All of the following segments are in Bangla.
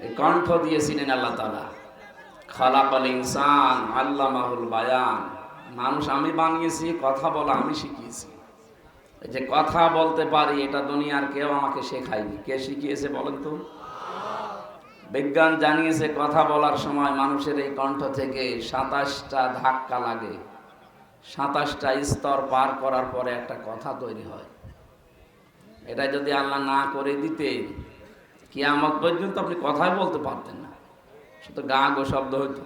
এই কণ্ঠ দিয়েছিলেন আল্লাহ তাআলা। খালাকাল ইনসান আল্লামাহুল বায়ান। মানুষ আমি বানিয়েছি, কথা বলা আমি শিখিয়েছি। এই যে কথা বলতে পারি, এটা দুনিয়ার কেউ আমাকে শেখায়নি। কে শিখিয়েছে বলেন তো? বিজ্ঞান জানিয়েছে কথা বলার সময় মানুষের এই কণ্ঠ থেকে 27টা ধাক্কা লাগে। 27টা স্তর পার করার পরে একটা কথা তৈরি হয়। এটা যদি আল্লাহ না করে দিতেন, কিয়ামত পর্যন্ত আপনি কথাই বলতে পারতেন না, শুধু গা গো শব্দ হইতো।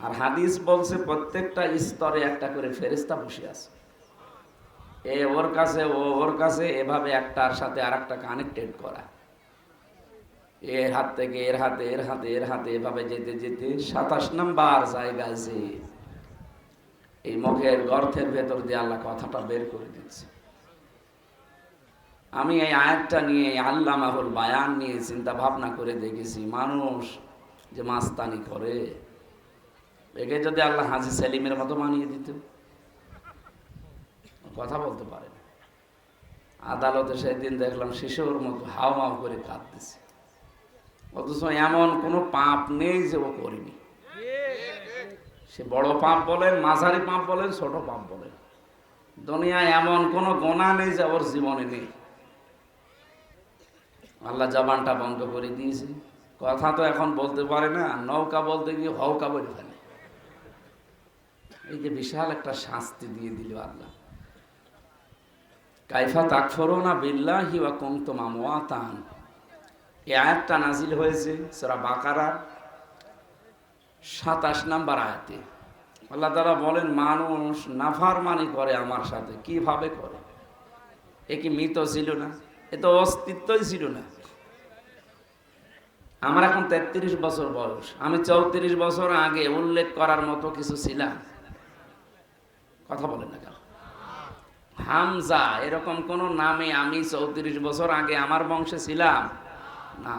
আর হাদিস বলছে প্রত্যেকটা স্তরে একটা করে ফেরেশতা বসে আছে। এ ওর কাছে, ও ওর কাছে, এভাবে একটার সাথে আর একটা কানেক্টেড করা। এর হাত থেকে এর হাতে, এর হাতে, এর হাতে, এভাবে যেতে যেতে 27 নম্বর জায়গায় যে এই মুখের গর্তের ভেতর দিয়ে আল্লাহ কথাটা বের করে দিচ্ছে। আমি এই আয়াতটা নিয়ে, আল্লামাহুল বায়ান নিয়ে চিন্তা ভাবনা করে দেখেছি, মানুষ যে মাস্তানি করে, একে যদি আল্লাহ হাজী সেলিমের মতো বানিয়ে দিত, কথা বলতে পারে না। আদালতে সেদিন দেখলাম শিশুর মতো হাও মাও করে কাঁদতেছে, অথচ এমন কোনো পাপ নেই যে ও করেনি। সে বড় পাপ বলেন, মাঝারি পাপ বলেন, ছোট পাপ বলেন, দুনিয়ায় এমন কোনো গোনা নেই যে ওর জীবনে নেই। আল্লাহ জবানটা বন্ধ করে দিয়েছে, কথা তো এখন বলতে পারে না, নৌকা বলতে গিয়ে হৌকা বলে ফেলে। এই যে বিশাল একটা শাস্তি দিয়ে দিল আল্লাহ। কাইফা তাকফুরুনা বিল্লাহি ওয়া কুনতুম আমওয়াতান, এই আয়াতটা নাজিল হয়েছে সূরা বাকারার 27 নম্বর আয়াতে। আল্লাহ তাআলা বলেন, মানুষ নাফরমানি করে আমার সাথে। কিভাবে করে? এ কি মৃত ছিল না? এ তো অস্তিত্বই ছিল না। আমার এখন 33 বছর বয়স, আমি 34 বছর আগে উল্লেখ করার মতো কিছু ছিলাম? কথা বলেন না কেন? হামজা এরকম কোন নামে আমি 34 বছর আগে আমার বংশে ছিলাম না।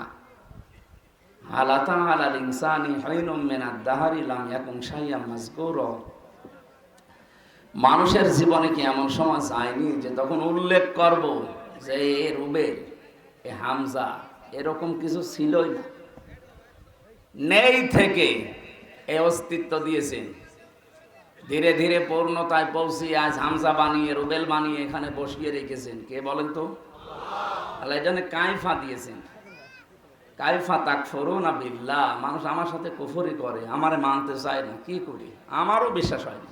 হালাতা আলাল ইনসানি হাইনুম মিনাদ দাহরি লাম ইয়াকুন শাইয়াম মাযকুরা। মানুষের জীবনে কি এমন সময় যায়নি যে তখন উল্লেখ করব যে এ রুবেল, এ হামজা, এরকম কিছু ছিলই না। নেই থেকে এই অস্তিত্ব দিয়েছেন, ধীরে ধীরে পূর্ণতায় পৌঁছে আজ হামজা বানিয়ে, রুবেল বানিয়ে এখানে বসিয়ে রেখেছেন। কে বলেন তো? আল্লাহ এই জন্য কাইফা দিয়েছেন। কাইফা তাকফুরুনা বিল্লাহ, মানুষ আমার সাথে কুফরি করে, আমারে মানতে চায় না, কি করি? আমারও বিশ্বাস হয় না।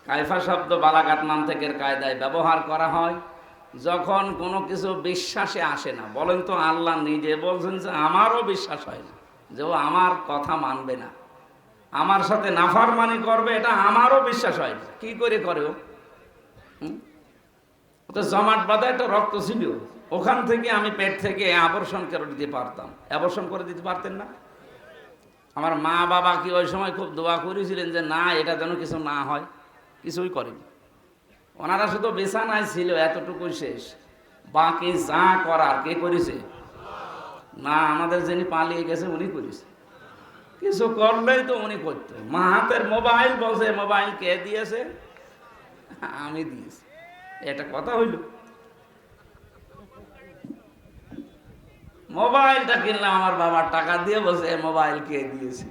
কাইফা শব্দ বালাগাত মানতিকের কায়দায় ব্যবহার করা হয় যখন কোনো কিছু বিশ্বাসে আসে না। বলেন তো, আল্লাহ নিজে বলছেন যে আমারও বিশ্বাস হয় না, যে ও আমার কথা মানবে না, আমার সাথে নাফরমানি করবে, এটা আমারও বিশ্বাস হয় না। কি করে করে ও? তো জমাট বাঁধা একটা রক্ত ছিল, ওখান থেকে আমি পেট থেকে আবর্ষণ করে দিতে পারতাম। আবর্ষণ করে দিতে পারতেন না? আমার মা বাবা কি ওই সময় খুব দোয়া করেছিলেন যে না, এটা যেন কিছু না হয়? কিছুই করেনি। ওনারা শুধু বিছানায় ছিল, এতটুকুই শেষ। বাকি যা করার কে করেছে? না, আমাদের যিনি পালিয়ে গেছে উনি করেছে। কিছু করলেই তো উনি করতো। মা হাতের মোবাইল বলছে, মোবাইল কে দিয়েছে? আমি দিয়েছি। এটা কথা হইল? মোবাইলটা কিনলাম আমার বাবার টাকা দিয়ে, বলছে মোবাইল কে দিয়েছে।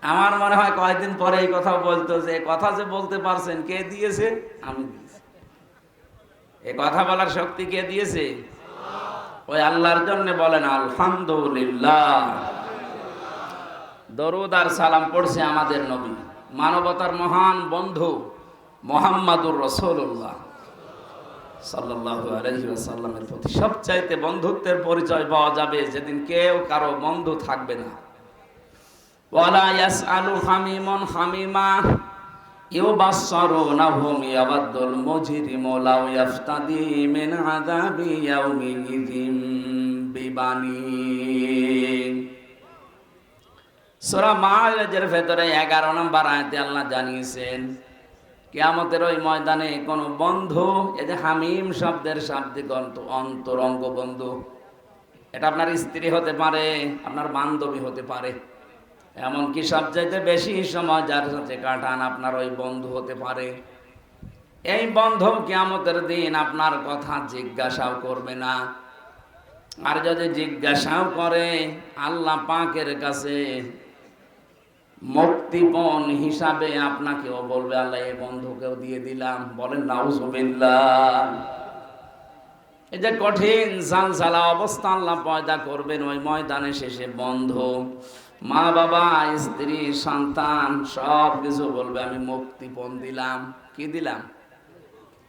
আমার মনে হয় কয়েকদিন পরে এই কথা বলতো যে কথা যে বলতে পারছেন, কে দিয়েছে? আমি দিয়েছি। এই কথা বলার শক্তি কে দিয়েছে? ওই আল্লাহর জন্য বলেন আলহামদুলিল্লাহ। দরুদ আর সালাম পড়ছে আমাদের নবী, মানবতার মহান বন্ধু মুহাম্মাদুর রাসূলুল্লাহ সাল্লাল্লাহু আলাইহি ওয়াসাল্লামের প্রতি। সবচাইতে বন্ধুত্বের পরিচয় পাওয়া যাবে যেদিন কেউ কারো বন্ধু থাকবে না। ওয়ালা ইয়াসআলু হামিমুন হামিমা ইউবাসসিরুনাহুম ইয়াবাদুল মুজরিমু লাউ ইয়াফতাদি মিন আযাবি ইয়াউমিযিন বিবানি। সূরা মাআরিজের ভেতরে 11 নম্বর আয়াতে আল্লাহ জানিয়েছেন কিয়ামতের ওই ময়দানে কোন বন্ধু, এই যে হামিম শব্দের শাব্দিক অর্থ অন্তরঙ্গ বন্ধু, এটা আপনার স্ত্রী হতে পারে, আপনার বান্ধবী হতে পারে, এমনকি সবচাইতে বেশি সময় যার সাথে কাটান আপনার ওই বন্ধু হতে পারে। এই বন্ধু কিয়ামতের দিন আপনার কথা জিজ্ঞাসাও করবে না। আর যদি জিজ্ঞাসাও করে আল্লাহ পাকের কাছে, মুক্তিপণ হিসাবে আপনাকেও বলবে আল্লাহ এই বন্ধুকেও দিয়ে দিলাম। বলেন নাউজুবিল্লাহ। এই যে কঠিন ঝালঝালা অবস্থা আল্লাহ পয়দা করবেন ওই ময়দানে শেষে, বন্ধু, মা বাবা, স্ত্রী, সন্তান সব কিছু বলবে আমি মুক্তিপণ দিলাম। কি দিলাম?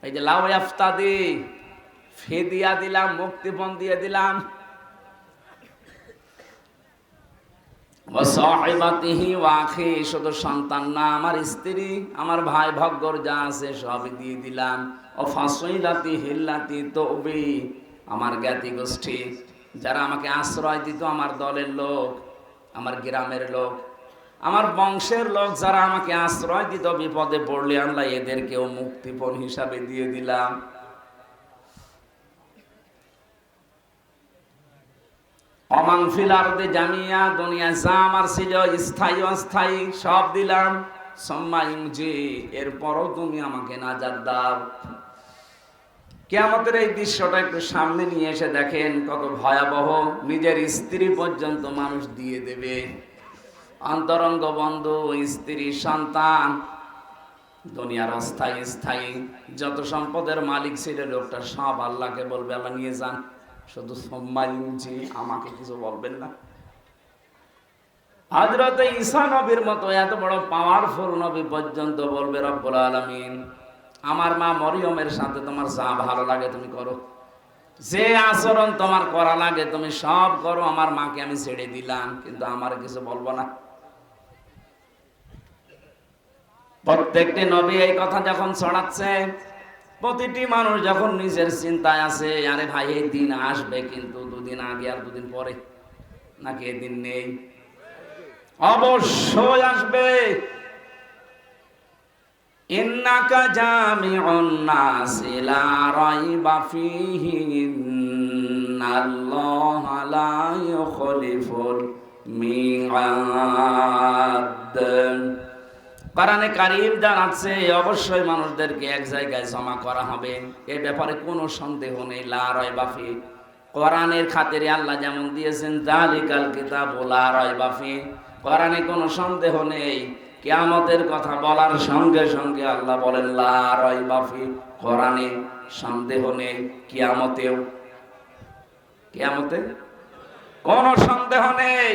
এই যে লাউ ইফতাদি, ফিদিয়া দিলাম, মুক্তিপণ দিয়ে দিলাম। শুধু সন্তান না, আমার স্ত্রী, আমার ভাই ভগ্গর যা আছে সবই দিয়ে দিলাম। ও ফাসইলাতি হিল্লাতি তবি, আমার জ্ঞাতি গোষ্ঠী যারা আমাকে আশ্রয় দিত, আমার দলের লোক, আমার গ্রামের লোক, আমার বংশের লোক যারা আমাকে আশ্রয় দিত বিপদে পড়লে, আল্লাহ এদেরকেও মুক্তিপণ হিসাবে দিয়ে দিলাম। অমান ফিল আরদি জামিয়া, দুনিয়া যা আমার ছিল স্থায়ী অস্থায়ী সব দিলাম। সম্মাইজি, এরপরও তুমি আমাকে নাজাত দাও। কিয়ামতের এই দৃশ্যটা একটু সামনে নিয়ে এসে দেখেন কত ভয়াবহ। নিজের স্ত্রী পর্যন্ত মানুষ দিয়ে দেবে, অন্তরঙ্গ বন্ধু, স্ত্রী, সন্তান, দুনিয়ার অস্থায়ী স্থায়ী যত সম্পদের মালিক ছিল লোকটা সব আল্লাহকে বলবে আল্লাহ নিয়ে যান, শুধু সম্মানজি আমাকে কিছু বলবেন না। হযরত ঈসা নবীর মতো এত বড় পাওয়ারফুল নবী পর্যন্ত বলবে রব্বুল আলামিন আমার মা মরিয়মের সাথে তোমার যা ভালো লাগে তুমি করো, যে আচরণ তোমার করা লাগে তুমি সব করো, আমার মাকে আমি ছেড়ে দিলাম, কিন্তু আমার কিছু বলবো না। প্রত্যেকটি নবী এই কথা যখন ছড়াচ্ছে, প্রতিটি মানুষ যখন নিজের চিন্তায় আছে, আরে ভাই এই দিন আসবে, কিন্তু দুদিন আগে আর দুদিন পরে, নাকি এদিন নেই? অবশ্যই আসবে। ইন্নাকা জামিউন নাসি লা রাইবা ফীহি ইন্নাল্লাহা লা ইউখলিফুল মিআদ। কোরআনে কারীম জানাচ্ছে অবশ্যই মানুষদেরকে এক জায়গায় জমা করা হবে, এই ব্যাপারে কোনো সন্দেহ নেই। লা রাইবা ফি, কোরআনের খাতিরে আল্লাহ যেমন দিয়েছেন যালিকাল কিতাবু লা রাইবা ফি, কোরআনে কোনো সন্দেহ নেই। কিয়ামতের কথা বলার সঙ্গে সঙ্গে আল্লাহ বলেন লা রাইবা ফি, কোরআনে সন্দেহ নেই, কিয়ামতেও, কিয়ামতে কোনো সন্দেহ নেই।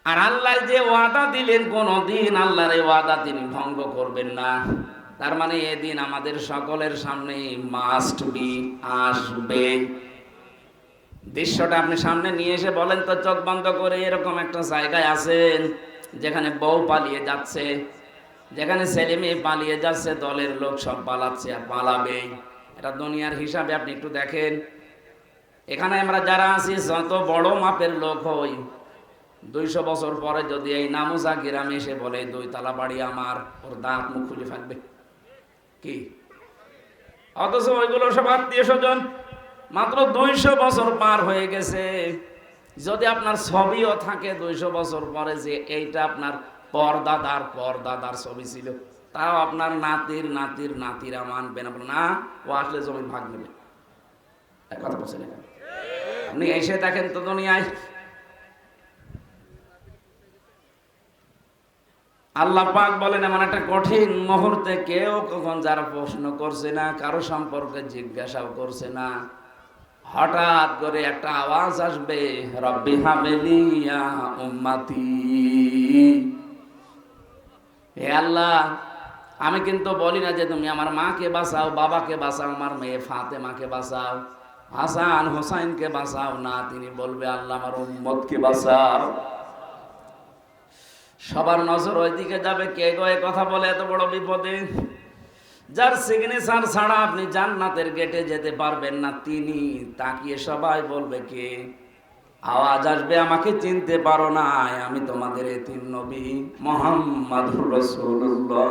আর আল্লাহ যে ওয়াদা দিলেন কোনদিন আল্লাহর এই ওয়াদা তিনি ভঙ্গ করবেন না। তার মানে এদিন আমাদের সকলের সামনে মাস্ট বি, আসবে। দৃশ্যটা আপনি সামনে নিয়ে এসে বলেন তো চোখ বন্ধ করে, এরকম একটা জায়গায় আছেন যেখানে বউ পালিয়ে যাচ্ছে, যেখানে ছেলে মেয়ে পালিয়ে যাচ্ছে, দলের লোক সব পালাচ্ছে আর পালাবে। এটা দুনিয়ার হিসাবে আপনি একটু দেখেন। এখানে আমরা যারা আছি যত বড় মাপের লোক হই, 200 বছর পরে যদি এই নামুজা গ্রামে এসে বলে 2 তালা বাড়ি আমার, ওর দাঁত মুখ খুলে থাকবে কি? অথচ ওইগুলো সব আত্মীয় স্বজন, মাত্র 200 বছর পার হয়ে গেছে। যদি আপনার ছবিও থাকে 200 বছর পরে যে এইটা আপনার পরদাদার পরদাদার ছবি ছিল, তাও আপনার নাতির নাতির নাতিরা মানবে না, না ও আসলে জমি ভাগ নেবে। এক কথা বলছেন, আপনি এসে দেখেন তো দুনিয়ায় আল্লাহ পাক বলেন এমন একটা কঠিন মুহূর্তে কেউ কখন যারা প্রশ্ন করছে না, কারো সম্পর্কে জিজ্ঞাসাও করছে না, হঠাৎ করে একটা আওয়াজ আসবে, রব্বি হাবলি ইয়া উম্মতি। হে আল্লাহ, আমি কিন্তু বলি না যে তুমি আমার মাকে বাঁচাও, বাবাকে বাঁচাও, আমার মেয়ে ফাতেমাকে বাঁচাও, হাসান হোসাইনকে বাঁচাও না। তিনি বলবে আল্লাহ আমার উম্মতকে বাঁচাও। সবার নজর ওইদিকে যাবে। কে গো এ কথা বলে এত বড় বিপদে? যার সিগনেচার ছাড়া আপনি জান্নাতের গেটে যেতে পারবেন না, তিনি। তাকিয়ে সবাই বলবে কে? আওয়াজ আসবে, আমাকে চিনতে পারো না, আমি তোমাদের এতিম নবী মুহাম্মদুর রাসূলুল্লাহ।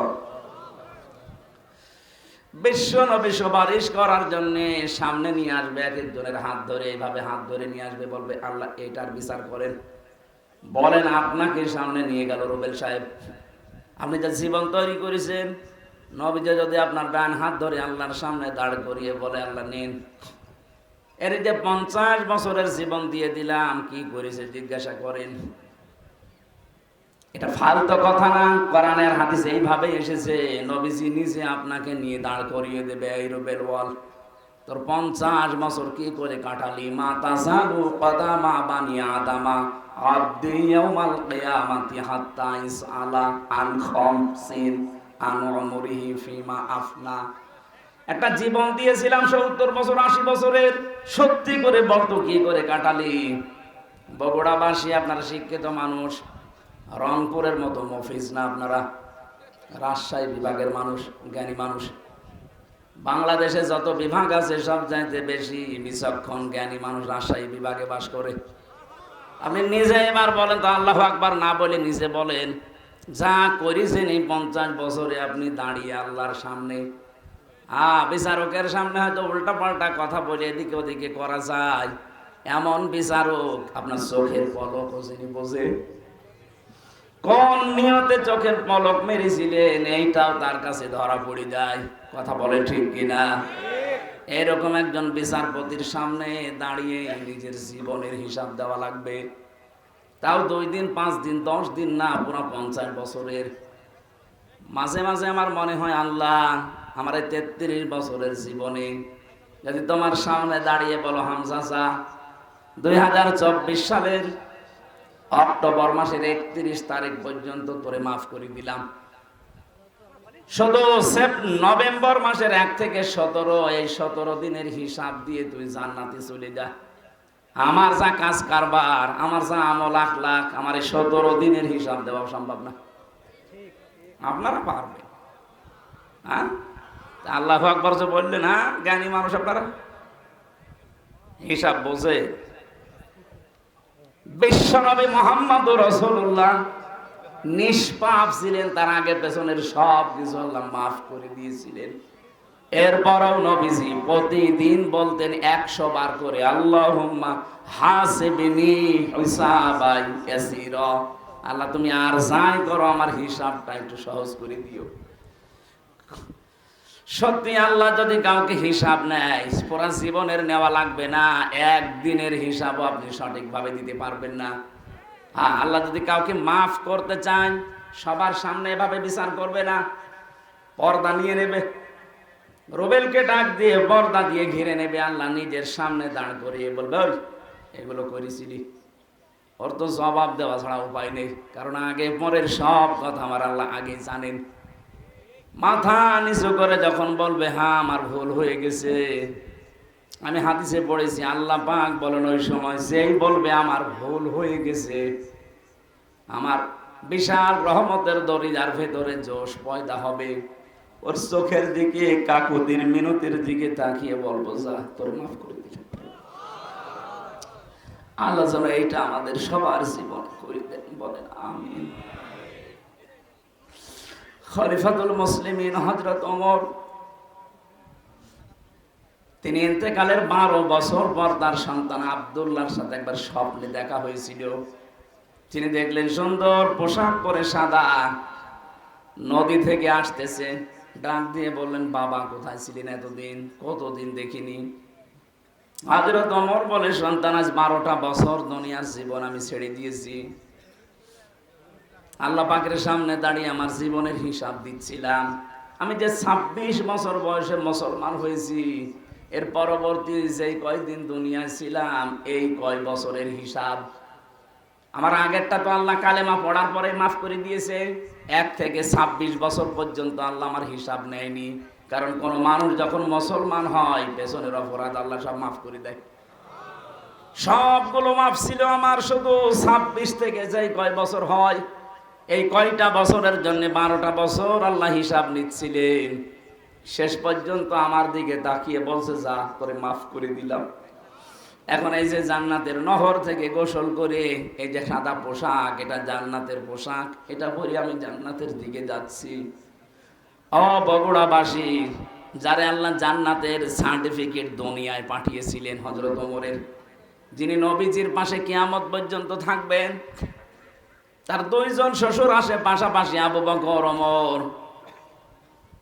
বিশ্ব নবী সুপারিশ করার জন্য সামনে নিয়ে আসবে, এক একজনের হাত ধরে, এইভাবে হাত ধরে নিয়ে আসবে, বলবে আল্লাহ এটার বিচার করেন। বলেন আপনাকে সামনে নিয়ে গেল রুবেল সাহেব, আপনি যা জীবন তৈরি করেছেন, নবীজি যদি আপনার ডান হাত ধরে আল্লাহর সামনে দাঁড় করিয়ে বলে আল্লাহ নিন, এর যে 50 বছরের জীবন দিয়ে দিলাম, কি করেছে জিজ্ঞাসা করেন। এটা ফালতু কথা না, কোরআনের হাদিসে এইভাবে এসেছে। নবীজি নিজে আপনাকে নিয়ে দাঁড় করিয়ে দেবে, এই রুবেল ওয়াল তোর 50 বছর কি করে কাটালি। মা তাসাবু কদামা বানি আদামা আব্দি ইয়াউমাল কিয়ামাতি হাত্তা ইসআলা আন খামসিন আন উমরিহি ফিমা আফনা। একটা জীবন দিয়েছিলাম 70 বছর 80 বছরের, সত্যি করে বলতো কি করে কাটালি। বগুড়াবাসী আপনারা শিক্ষিত মানুষ, রংপুরের মতো মফিজ না আপনারা, রাজশাহী বিভাগের মানুষ, জ্ঞানী মানুষ। বাংলাদেশে যত বিভাগ আছে সব চাইতে বেশি বিচক্ষণ জ্ঞানী মানুষ রাজশাহী বিভাগে বাস করে। আপনি নিজে এবার বলেন তো, আল্লাহু আকবার না বলে নিজে বলেন, যা করেছেন এই 50 বছরে আপনি দাঁড়িয়ে আল্লাহর সামনে, বিচারকের সামনে হয়তো উল্টা পাল্টা কথা বলে এদিকে ওদিকে করা যায়, এমন বিচারক আপনার চোখের পলক যিনি বোঝে, কোন নিয়তে চোখের পলক মেরেছিলেন এইটাও তার কাছে ধরা পড়ে যায়। কথা বলে ঠিক কিনা? এরকম একজন বিচারপতির সামনে দাঁড়িয়ে নিজের জীবনের হিসাব দেওয়া লাগবে, তাও 2 দিন 5 দিন 10 দিন না, পুরো 50 বছরের। মাঝে মাঝে আমার মনে হয়, আল্লাহ আমার এই 33 বছরের জীবনে যদি তোমার সামনে দাঁড়িয়ে বলো, হামজা চা 2024 সালের অক্টোবর মাসের 31 তারিখ পর্যন্ত তোরে মাফ করে দিলাম, শুধু নভেম্বর মাসের 1 থেকে 17, এই 17 দিনের হিসাব দিয়ে তুই জান্নাতে চলে যা। আমার যা কাজ কারবার, আমার যা আমল আখলাক, আমার এই 17 দিনের হিসাব দেওয়া সম্ভব না। আপনারা পারবেন? হ্যাঁ, আল্লাহু আকবার যে বললেন, হ্যাঁ জ্ঞানী মানুষ আপনারা, হিসাব বোঝে। বিশ্বনবী মুহাম্মদুর রাসূলুল্লাহ নিষ্পাপ ছিলেন, তার আগে পেছনের সব কিছু আল্লাহ মাফ করে দিয়েছিলেন। এরপরও নবীজি প্রতিদিন বলতেন 100 বার করে, আল্লাহুম্মা হাসিবনি হিসাবাই ইয়াসীরা, আল্লাহ তুমি আর যাই করো আমার হিসাবটা একটু সহজ করে দিও। সত্যি আল্লাহ যদি কাউকে হিসাব নেয়, পুরা জীবনের নেওয়া লাগবে না, একদিনের হিসাবও আপনি সঠিকভাবে দিতে পারবেন না। আল্লাহ যদি কাউকে মাফ করতে চান, সবার সামনে এভাবে বিচার করবে না, পর্দা নিয়ে নেবে। রুবেলকে ডাক দিয়ে পর্দা দিয়ে ঘিরে নেবে, আল্লাহ নিজের সামনে দাঁড় করিয়ে বলবে, ওই এগুলো করেছিলি। ওর তো জবাব দেওয়া ছাড়া উপায় নেই, কারণ আগে পরের সব কথা আমার আল্লাহ আগে জানেন। মাথা নিচু করে যখন বলবে, হ্যাঁ আমার ভুল হয়ে গেছে, আমি হাদিসে পড়েছি আল্লাহ পাক বলেন, ওই সময় যেই বলবে আমার ভুল হয়ে গেছে, আমার বিশাল রহমতের দরিয়ার ভেতরে জোশ পয়দা হবে, ওর চোখের দিকে কাকুতির মিনতির দিকে তাকিয়ে বলবো, যা তোর মাফ করে দিল। আল্লাহ যেন এইটা আমাদের সবার জীবন করে দেন, বলেন আমিন। খলিফাতুল মুসলিমিন হযরত ওমর, তিনি ইন্তেকালের 12 বছর পর তার সন্তান আব্দুল্লাহর সাথে একবার স্বপ্নে দেখা হয়েছিল। তিনি দেখলেন সুন্দর পোশাক পরে সাদা নদী থেকে আসতেছে, ডাক দিয়ে বললেন, বাবা কোথায় ছিলেন এতদিন, কতদিন দেখিনি। হযরত ওমর বলে, সন্তান আজ 12টা বছর দুনিয়ার জীবন আমি ছেড়ে দিয়েছি, আল্লাহ পাকের সামনে দাঁড়িয়ে আমার জীবনের হিসাব দিচ্ছিলাম। আমি যে 26 বছর বয়সে মুসলমান হয়েছি, এর পরবর্তী যেই কয়দিন দুনিয়ায় ছিলাম, এই কয় বছরের হিসাব। আমার আগেরটা তো আল্লাহ কালেমা পড়ার পরে মাফ করে দিয়েছে, 1 থেকে 26 বছর পর্যন্ত আল্লাহ আমার হিসাব নেয়নি। কারণ কোন মানুষ যখন মুসলমান হয়, পেছনের অপরাধ আল্লাহ সব মাফ করে দেয়। সবগুলো মাফ ছিল আমার, শুধু 26 থেকে যেই কয় বছর হয়, এই কয়টা বছরের জন্য 12টা বছর আল্লাহ হিসাব নিচ্ছিলেন। শেষ পর্যন্ত আমার দিকে তাকিয়ে বলছে, যা করে মাফ করে দিলাম। এখন এই যে জান্নাতের নহর থেকে গোসল করে এই যে সাদা পোশাক, এটা জান্নাতের পোশাক, এটা পরে আমি জান্নাতের দিকে যাচ্ছি। ও বগুড়াবাসী, যারে আল্লাহ জান্নাতের সার্টিফিকেট দুনিয়ায় পাঠিয়েছিলেন, হযরত ওমরের, যিনি নবীজির পাশে কিয়ামত পর্যন্ত থাকবেন, তার 2 জন শ্বশুর আসে পাশাপাশি, আবু বকর ওমর।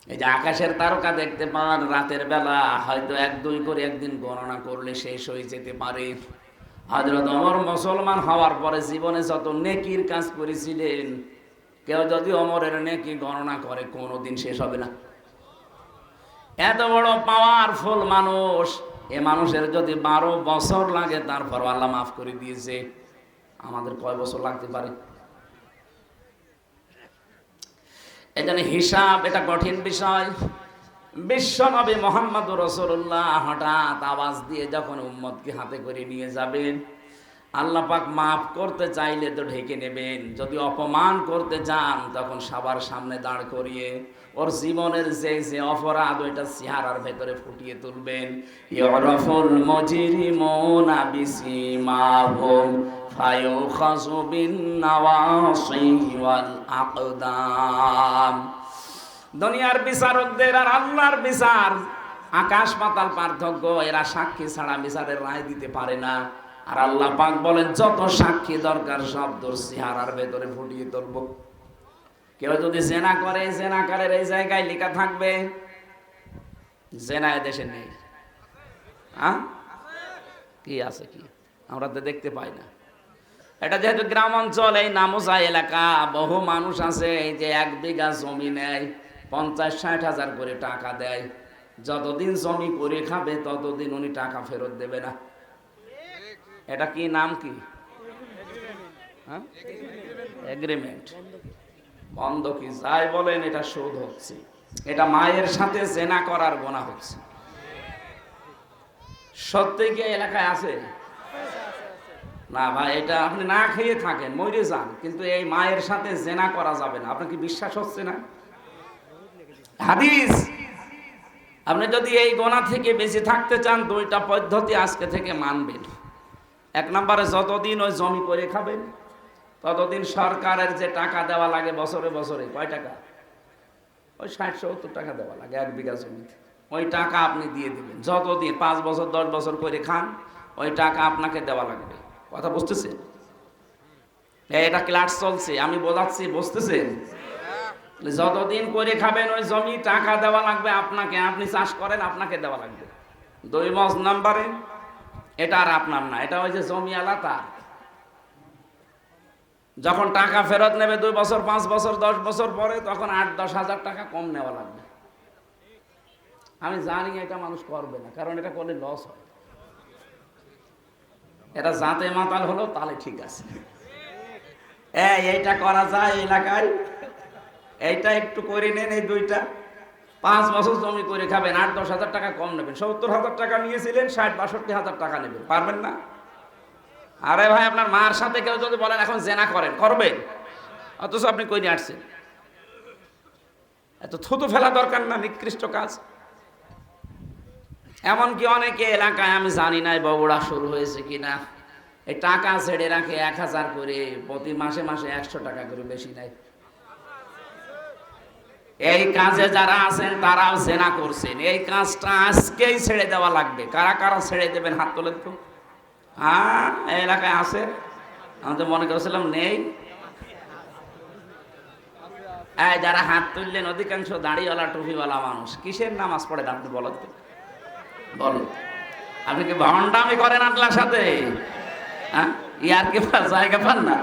এই যে আকাশের তারকা দেখতে পান রাতের বেলা, হয়তো 1-2 করে একদিন গণনা করলে শেষ হয়ে যেতে পারে। হযরত ওমর মুসলমান হওয়ার পরে জীবনে যত নেকির কাজ করেছিলেন, কেউ যদি ওমরের নেকি গণনা করে কোনোদিন শেষ হবে না। এত বড় পাওয়ারফুল মানুষ, এ মানুষের যদি 12 বছর লাগে তারপর আল্লাহ মাফ করে দিয়েছে, আমাদের কয় বছর লাগতে পারে? এজন্য হিসাব এটা কঠিন বিষয়। বিশ্ব নবী মুহাম্মদুর রাসূলুল্লাহ হঠাৎ আওয়াজ দিয়ে যখন উম্মতকে হাতে করে নিয়ে যাবেন, আল্লাহ পাক মাফ করতে চাইলে তো ঢেকে নেবেন, যদি অপমান করতে চান তখন সবার সামনে দাঁড় করিয়ে ওর জীবনের যে অপরাধ ওইটা চেহারার ভেতরে ফুটিয়ে তুলবেন। ইউরাফুল মুজরিমুনা বিসিমাহুম ফায়ুখাযু বিন-নাওয়াসি ওয়াল আকদাম। দুনিয়ার বিচারকদের আর আল্লাহর বিচার আকাশ পাতাল পার্থক্য। এরা সাক্ষী ছাড়া বিচারের রায় দিতে পারে না। আর আল্লাহ পাক বলেন যত সাক্ষী দরকার সব তোর চেহারার ভেতরে ফুটিয়ে তুলব। কেউ যদি জেনা করে, জেনাকারের এই জায়গায় লেখা থাকবে। জেনা এদেশে নেই, কি আছে কি আমরা তো দেখতে পাই না। এটা যেহেতু গ্রাম অঞ্চল, এই নামোজা এলাকা, বহু মানুষ আছে এই যে 1 বিঘা জমি নেয় 50-60 হাজার করে টাকা দেয়। যতদিন জমি করে খাবে ততদিন উনি টাকা ফেরত দেবে না। এটা কি নাম কি? এগ্রিমেন্ট, বন্ধকি যাই বলেন, এটা শোধ হচ্ছে। এটা মায়ের সাথে জেনা করার গুনাহ হচ্ছে। সত্যি কি এলাকায় আছে? না ভাই, এটা আপনি না খেয়ে থাকেন, মরে যান, কিন্তু এই মায়ের সাথে জেনা করা যাবে না। আপনার কি বিশ্বাস হচ্ছে না? হাদিস। আপনি যদি এই গোনা থেকে বেঁচে থাকতে চান, 2টা পদ্ধতি আজকে থেকে মানবেন। 1 নম্বরে, যতদিন ওই জমি করে খাবেন ততদিন সরকারের যে টাকা দেওয়া লাগে বছরে বছরে, কয় টাকা? ওই 60-70 টাকা দেওয়া লাগে 1 বিঘা জমিতে। ওই টাকা আপনি দিয়ে দিবেন। যতদিন 5 বছর 10 বছর করে খান, ওই টাকা আপনাকে দেওয়া লাগবে। কথা বুঝতেছেন? এটা ক্লাস চলছে, আমি বোঝাচ্ছি, বুঝতেছেন? যতদিন করে খাবেন ওই জমি টাকা দেওয়া লাগবে আপনাকে। আপনি চাষ করেন, আপনাকে দেওয়া লাগবে। 2 নম্বরে, এটা আর আপনার না, এটা ওই যে জমি আলাদা। যখন টাকা ফেরত নেবে 2 বছর 5 বছর 10 বছর পরে, তখন 8-10 হাজার টাকা কম নেওয়া লাগবে। আমি জানি এটা মানুষ করবে না, কারণ এটা করলে লস হয়। এটা জাতে মাতাল হলো তাহলে ঠিক আছে, এইটা করা যায় এলাকায়, এইটা একটু করে নেন। এই 2টা 5 বছর জমি করে খাবেন, 8-10 হাজার টাকা কম নেবেন। 70 হাজার টাকা নিয়েছিলেন, 60-62 হাজার টাকা নেবেন। পারবেন না? আরে ভাই, আপনার মার সাথে কেউ যদি বলেন এখন জেনা করেন, করবেন? অথচ আপনি কই নিয়ে আসছেন। এত থুতু ফেলা দরকার না, নিকৃষ্ট কাজ। এমনকি অনেকে এলাকায়, আমি জানি না বগুড়া শুরু হয়েছে কিনা, এই টাকা ছেড়ে রাখে 1000 করে, প্রতি মাসে মাসে 100 টাকা করে, বেশি নাই। এই কাজে যারা আছেন তারাও জেনা করছেন। এই কাজটা আজকেই ছেড়ে দেওয়া লাগবে। কারা কারা ছেড়ে দেবেন হাত তোলেন তো। এই এলাকায় আছে? আমি তো মনে করেছিলাম নেই। যারা হাত তুললেন অধিকাংশ দাড়িওয়ালা টুপিওয়ালা মানুষ। কিসের নামাজ পড়েন আপনি বলেন তো? বলেন, আপনি কি ভণ্ডামি করেন আল্লাহর সাথে? ইয়ার কি জায়গা পান না?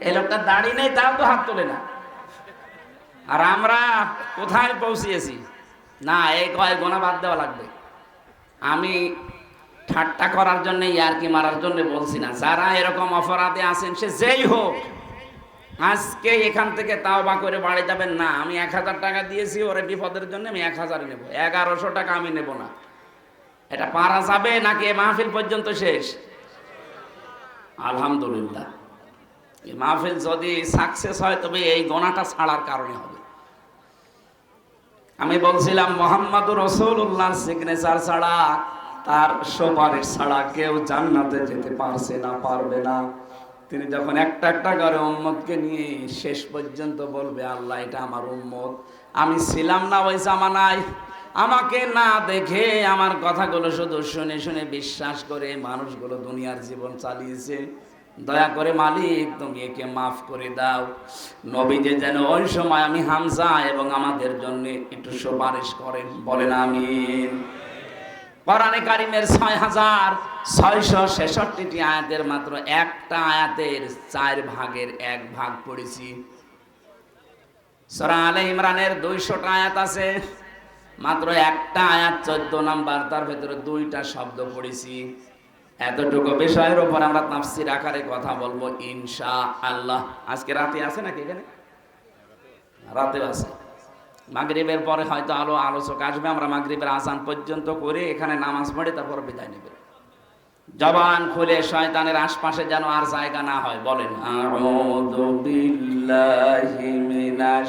এই লোকটা দাড়ি নেই, তাও তো হাত তোলে না। আর আমরা কোথায় পৌঁছিয়েছি? না, এই কয় গোনা বাদ দেওয়া লাগবে। আমি ঠাট্টা করার জন্য, ইয়ারকি মারার জন্য বলছি না। যারা এরকম অপরাধে আছেন, সে যেই হোক, আজকে এখান থেকে তাওবা করে বাড়ি যাবেন না। আমি 1000 টাকা দিয়েছি ওরে বিপদের জন্য, আমি 1000 নেব, 1100 টাকা আমি নেব না। এটা পারা যাবে নাকি এই মাহফিল পর্যন্ত শেষ? আলহামদুলিল্লাহ, এই মাহফিল যদি সাকসেস হয় তবে এই গোনাটা ছাড়ার কারণে হবে। আমি বলছিলাম মুহাম্মদুর রাসূলুল্লাহ সিগনেচার ছাড়া, তার সুপারিশ ছাড়া কেউ জান্নাতে যেতে পারছে না, পারবে না। তিনি যখন একটা একটা করে উম্মতকে নিয়ে শেষ পর্যন্ত বলবে, আল্লাহ এটা আমার উম্মত। আমি ছিলাম না ওই জামানায়, আমাকে না দেখে আমার কথাগুলো শুধু শুনে শুনে বিশ্বাস করে মানুষগুলো দুনিয়ার জীবন চালিয়েছে। দয়া করে মালিক তুমি একে মাফ করে দাও। নবীজি যেন ওই সময় আমি হামজা এবং আমাদের জন্য একটু সুপারিশ করেন, বলেন আমিন। কোরআনে কারিমের ৬,৬৬৬টি আয়াতের মাত্র একটা আয়াতের 4 ভাগের 1 ভাগ পড়েছি। সূরা আলে ইমরানের 200টা আয়াত আছে, মাত্র একটা আয়াত 14 নাম্বার, তার ভেতরে 2টা শব্দ পড়েছি। এতটুকু বিষয়ের উপর আমরা তাফসীর আকারে কথা বলবো ইনশাআল্লাহ। আজকে রাতে আছে নাকি এখানে? রাতে আছে। মাগরিবের পরে হয়তো আলোচক আসবে, আমরা মাগরিবের আযান পর্যন্ত করে এখানে নামাজ পড়ে তারপর বিদায় নেব। জবান খুলে শয়তানের আশপাশে যেন আর জায়গা না হয়, বলেন আউযু বিল্লাহি মিনাশ